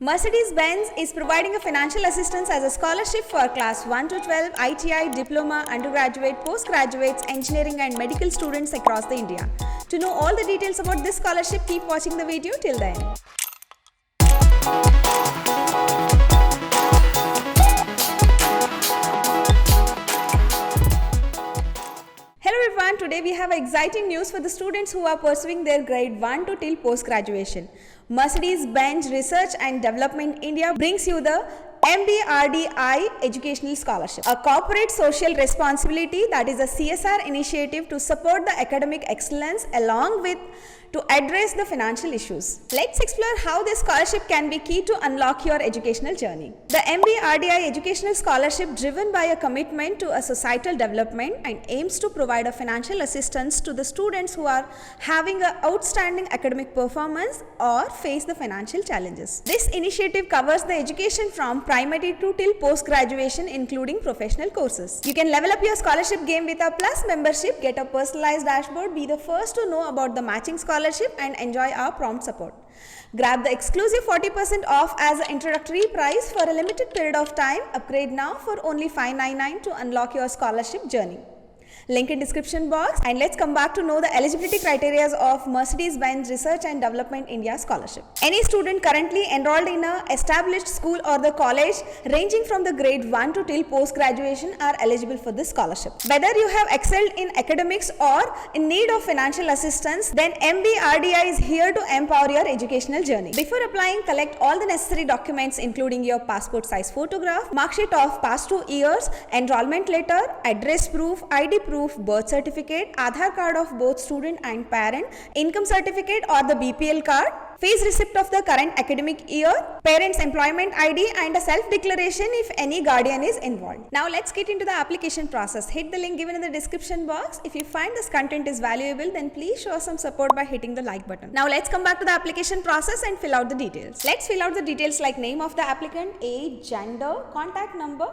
Mercedes-Benz is providing a financial assistance as a scholarship for class 1 to 12 ITI, diploma, undergraduate, postgraduates, engineering and medical students across the India. To know all the details about this scholarship, keep watching the video till the end. Hello everyone, today we have exciting news for the students who are pursuing their grade 1 to till post-graduation. Mercedes-Benz Research and Development India brings you the MBRDI Educational Scholarship, a corporate social responsibility, that is a CSR initiative to support the academic excellence along with to address the financial issues. Let's explore how this scholarship can be key to unlock your educational journey. The MBRDI Educational Scholarship, driven by a commitment to a societal development and aims to provide a financial assistance to the students who are having an outstanding academic performance or face the financial challenges. This initiative covers the education from primary to till post-graduation, including professional courses. You can level up your scholarship game with a Plus membership, get a personalized dashboard, be the first to know about the matching scholarship and enjoy our prompt support. Grab the exclusive 40% off as an introductory price for a limited period of time. Upgrade now for only $599 to unlock your scholarship journey. Link in description box, and let's come back to know the eligibility criteria of Mercedes-Benz Research and Development India Scholarship. Any student currently enrolled in a established school or the college ranging from the grade 1 to till post-graduation are eligible for this scholarship. Whether you have excelled in academics or in need of financial assistance, then MBRDI is here to empower your educational journey. Before applying, collect all the necessary documents including your passport size photograph, mark sheet of past 2 years, enrollment letter, address proof, ID proof, birth certificate, Aadhaar card of both student and parent, income certificate or the BPL card, fees receipt of the current academic year, parents' employment ID and a self-declaration if any guardian is involved. Now let's get into the application process. Hit the link given in the description box. If you find this content is valuable, then please show some support by hitting the like button. Now let's come back to the application process and fill out the details. Let's fill out the details like name of the applicant, age, gender, contact number,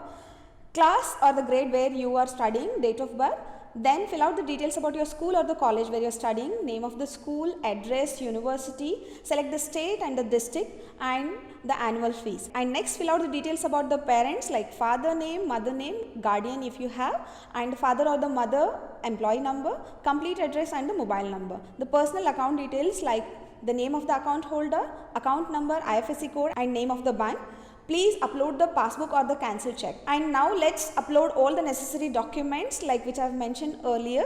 class or the grade where you are studying, date of birth. Then fill out the details about your school or the college where you are studying, name of the school, address, university, select the state and the district and the annual fees. And next fill out the details about the parents like father name, mother name, guardian if you have, and father or the mother, employee number, complete address and the mobile number. The personal account details like the name of the account holder, account number, IFSC code and name of the bank. Please upload the passbook or the cancel check. And now let's upload all the necessary documents like which I have mentioned earlier.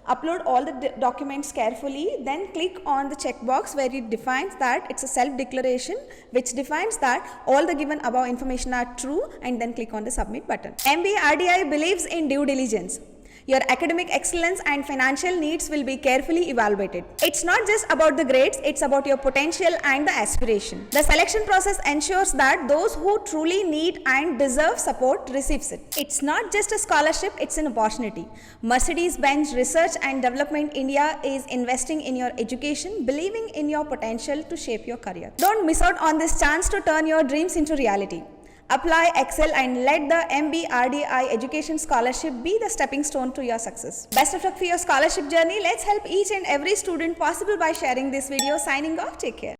Upload all the documents carefully, then click on the checkbox where it defines that it's a self-declaration, which defines that all the given above information are true, and then click on the submit button. MBRDI believes in due diligence. Your academic excellence and financial needs will be carefully evaluated. It's not just about the grades, it's about your potential and the aspiration. The selection process ensures that those who truly need and deserve support receives it. It's not just a scholarship, it's an opportunity. Mercedes-Benz Research and Development India is investing in your education, believing in your potential to shape your career. Don't miss out on this chance to turn your dreams into reality. Apply, excel and let the MBRDI Education Scholarship be the stepping stone to your success. Best of luck for your scholarship journey. Let's help each and every student possible by sharing this video. Signing off. Take care.